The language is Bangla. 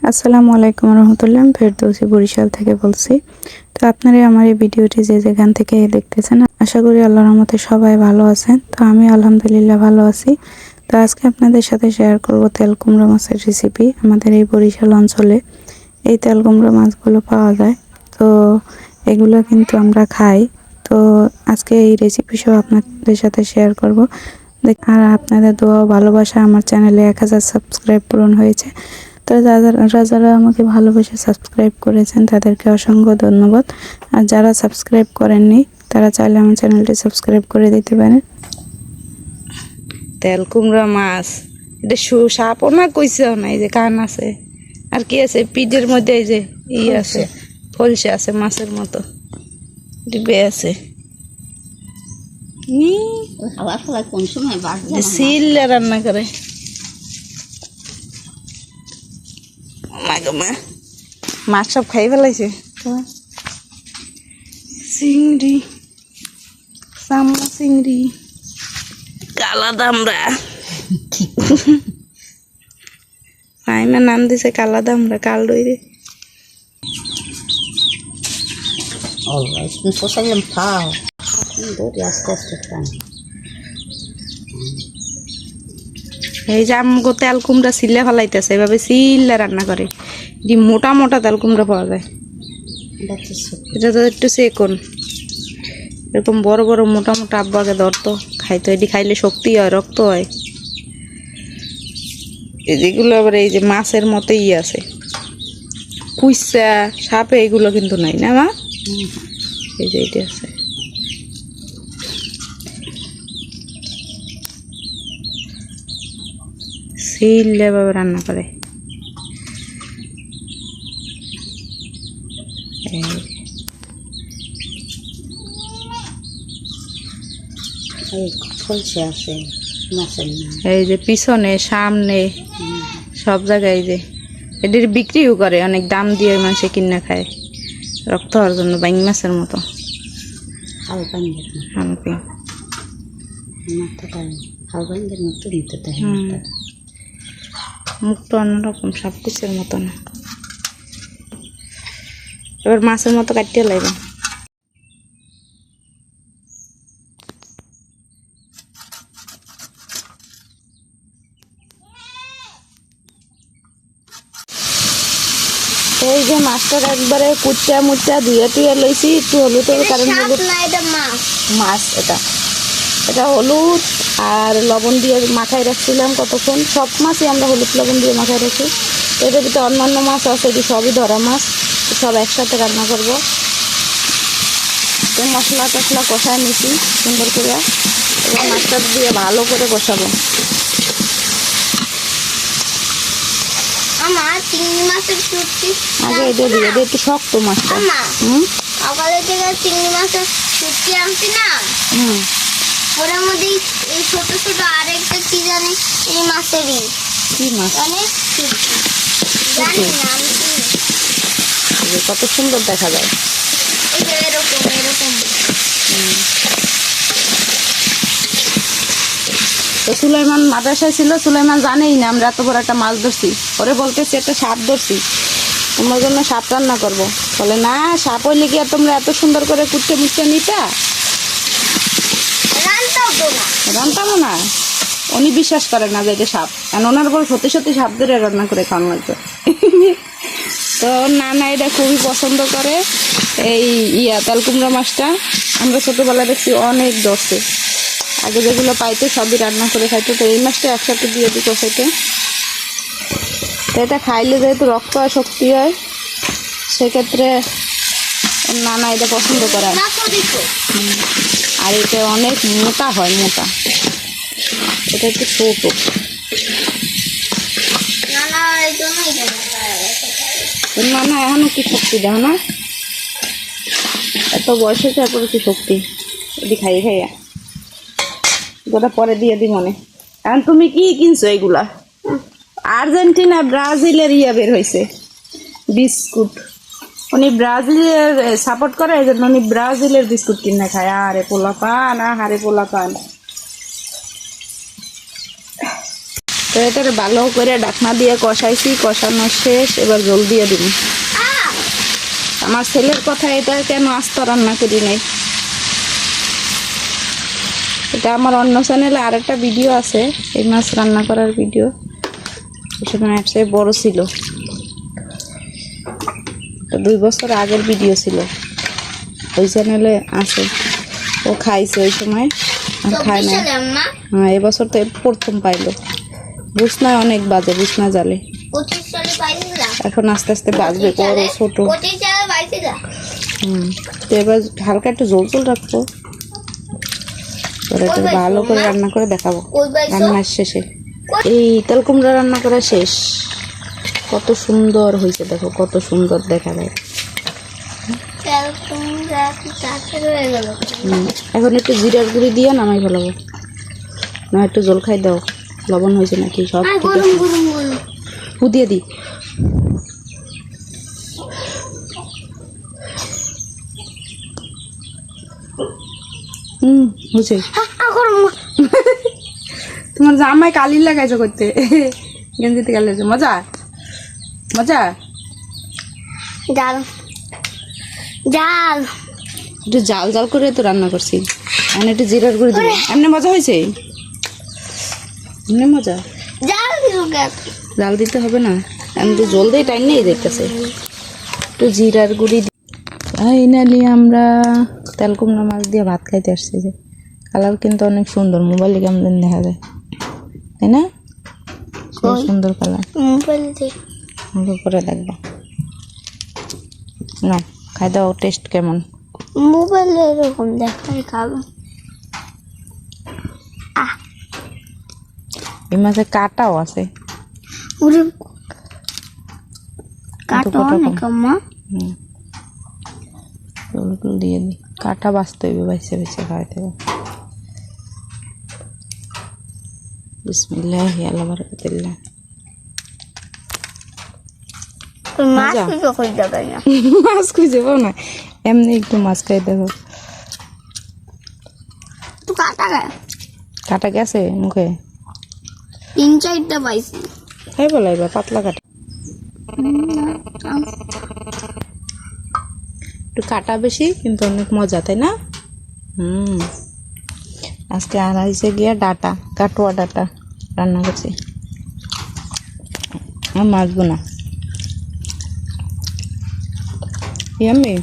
আসসালামু আলাইকুম রহমতুল্লাহ। আমি ফেরদৌসী বরিশাল থেকে বলছি। তো আপনারা আমার এই ভিডিওটি যে যেখান থেকে দেখতেছেন, আশা করি আল্লাহর রহমতে সবাই ভালো আছেন। তো আমি আলহামদুলিল্লাহ ভালো আছি। তো আজকে আপনাদের সাথে শেয়ার করব তেল কুমড়া মাছের রেসিপি। আমাদের এই বরিশাল অঞ্চলে এই তেল কুমড়া মাছগুলো পাওয়া যায়, তো এগুলো কিন্তু আমরা খাই। তো আজকে এই রেসিপি সহ আপনাদের সাথে শেয়ার করব। আর আপনাদের দোয়া ও ভালোবাসা আমার চ্যানেলে 1000 সাবস্ক্রাইব পূরণ হয়েছে। তো যারা আমাকে ভালোবেসে সাবস্ক্রাইব করেছেন তাদেরকে অসংখ্য ধন্যবাদ। আর যারা সাবস্ক্রাইব করেননি তারা চাইলে আমার চ্যানেলটি সাবস্ক্রাইব করে দিতে পারেন। তেল কুমড়া মাছ, এটা সাপও না কইছেও না, এই যে কান আছে আর কি আছে পিঠের মধ্যে, এই যে আছে ফলসে আছে মাছের মতো ডিবে আছে। সিল রান্না করে মাছ সব খাই ফেলাইছে। চিংড়ি, সামা চিংড়ি, কালা দামড়া, আইমা নাম দিছে কালা দামড়া, কাল দইরে। এই যে আমগো তেল কুমড়া সিলে ফেলাইতেছে, এভাবে সিল্লা রান্না করে। মোটা মোটা তেল কুমড়া পাওয়া যায়, এটা তো একটু সেকন। এরকম বড় বড় মোটা মোটা আব্বাকে ধরতো, খাইতো। এটি খাইলে শক্তি হয়, রক্ত হয়। যেগুলো আবার এই যে মাছের মতোই আছে, কুইসা সাপে, এগুলো কিন্তু নাই না মা। এই যে এটি আছে, সিল্লা ভাবে রান্না করে। এই যে পিছনে সামনে সব জায়গায় যে এটির বিক্রিও করে, অনেক দাম দিয়ে মানুষে কিনে খায় রক্ত হওয়ার জন্য। বাইং মাছের মতো মুখটা অন্যরকম, সবকিছুর মতো না। এবার মাছের মতো কাটিয়ে লাগবে। এই যে মাছটা একবারে কুচা মুচা ধুয়ে টুয়ে লইছি, একটু হলুদের কারণ হলুদ মাছ, এটা হলুদ আর লবণ দিয়ে মাখায় রাখছিলাম কতক্ষণ। সব মাছই আমরা হলুদ লবণ দিয়ে মাখায় রাখি। এটার ভিতরে অন্যান্য মাছ আছে, এটি সবই ধরা মাছ, সব একসাথে রান্না করব। তো মশলা টশলা কষায় নিছি সুন্দর করে, এবার মাছটা দিয়ে ভালো করে কষাবো। চিংড়ি মাছের শুটকি আগে এটা দিয়ে একটু শক্ত মাছটা। সকালে থেকে চিংড়ি মাছের শুটকি আনছি না, ওর মধ্যে এই ছোট ছোট আরেকটা কি জানি এই মাছেরই কি মাছ জানি জানি না, কত সুন্দর দেখা যায়। এই যে এরকম এরকম। তো সুলাইমান মাদ্রাসায় ছিল, সুলাইমান জানেই না আমরা এত বড় একটা মাছ ধরছি। ওরে বলতেছি একটা সাপ ধরছি, তোমার জন্য সাপ রান্না করবো। বলে না, সাপ হইলে কি আর তোমরা এত সুন্দর করে কুটতে মুটতে নিতা? রান্তামো না। উনি বিশ্বাস করে না যে এটা সাপ, কারণ ওনার বল সত্যি সত্যি সাপ ধরে রান্না করে খাওয়ানো লাগতো। তো না এটা খুবই পছন্দ করে এই তেল কুমড়া মাছটা। আমরা ছোটোবেলায় দেখছি অনেক ধরছে, আগে যেগুলো পাইতো সবই রান্না করে খাইতো। তো এই মাছটা একসাথে দিয়ে দিত খাইতে। তো এটা খাইলে যেহেতু রক্ত হয়, শক্তি হয়, সেক্ষেত্রে না এটা পছন্দ করে। আর এটা অনেক মোটা হয়, মোটা। এটা একটু ছোট না এখনো কি শক্তি দেয় না, এত বয়সে তারপরে কি শক্তি। এটি খাইয়ে খাইয়া গোটা পরে দিয়ে দি মনে। এখন তুমি কি কিনছো এগুলা? আর্জেন্টিনা ব্রাজিলের বের হয়েছে বিস্কুট। উনি ব্রাজিলের সাপোর্ট করে, এই জন্য উনি ব্রাজিলের বিস্কুট কিনে খায়। আরে পোলা পান, আহারে পোলা পান। তো এটারে ভালো করে ঢাকনা দিয়ে কষাইছি, কষানো শেষ, এবার জল দিয়ে দিন। আমার ছেলের কথা, এটা কেন আস্ত রান্না করি নাই। এটা আমার অন্য চ্যানেলে আরেকটা ভিডিও আছে, এই মাছ রান্না করার ভিডিও, সেখানে একটা বড় ছিল, 2 বছর আগের ভিডিও ছিল, ওই চ্যানেলে আছে। ও খাইছে ওই সময়, আর খায় না। হ্যাঁ, এবছর তো প্রথম পাইলো। বুসনায় অনেক বাজে, বুসনা জালে এখন আস্তে আস্তে বাজবে, বড় ছোট। তো এবার হালকা একটু জল জল রাখবো, এটা ভালো করে রান্না করে দেখাবো রান্নার শেষে। এই তেল কুমড়া রান্না করা শেষ। কত সুন্দর হয়েছে দেখো, কত সুন্দর দেখা যায়। এখন একটু জিরার গুঁড়ি দিয়ে নামাই ফেলাবো, না একটু জল খাই দাও, লবণ হয়েছে নাকি সব দিয়ে দিই। বুঝে তোমার জামাই কালি লাগাইছো করতে, গেঞ্জিতে কালি মজা মজা। জাল জাল একটু জাল জাল করে তো রান্না করছি, আমি একটু জিরার গুঁড়ি দিই। এমনি মজা হয়েছে, এমনি মজা। জাল দিতে হবে না, আমি তো জল দিয়ে টাইম নেই দেখতেছে। একটু জিরার গুঁড়ি ফাইনালি আমরা তেল কুমড়া মাছ দিয়ে ভাত খাইতে আসছি। যে কালার কিন্তু অনেক সুন্দর, মোবাইলে কেমন দেখা যায়, তাই না? সুন্দর কালার, করে দেখবো না, খাই দাও, টেস্ট কেমন। মোবাইলে এরকম দেখাই খাবো। এই মাঝে কাটাও আছে, কাটা অনেক মা। দিয়ে দিই, কাটা বাঁচতে হইবে, বাইসে বাইসে খাওয়াইতে হবে। বিসমিল্লাহি আলা বারাকাতিল্লাহ। মাছ খুঁজে পাই না, মাছ খুঁজে পাও না, এমনি একটু মাছ খাই দেখো। তো কাটা গায়, কাটা গেছে মুখে, 3-4টা পাইছি। খাই বলাই বা পাতলা কাটা, একটু কাটা বেশি কিন্তু অনেক মজা, তাই না? আজকে আনাইছে গিয়া ডাটা, কাটোয়া ডাটা রান্না করছি, আর মাছবো না। ইয়াম্মি।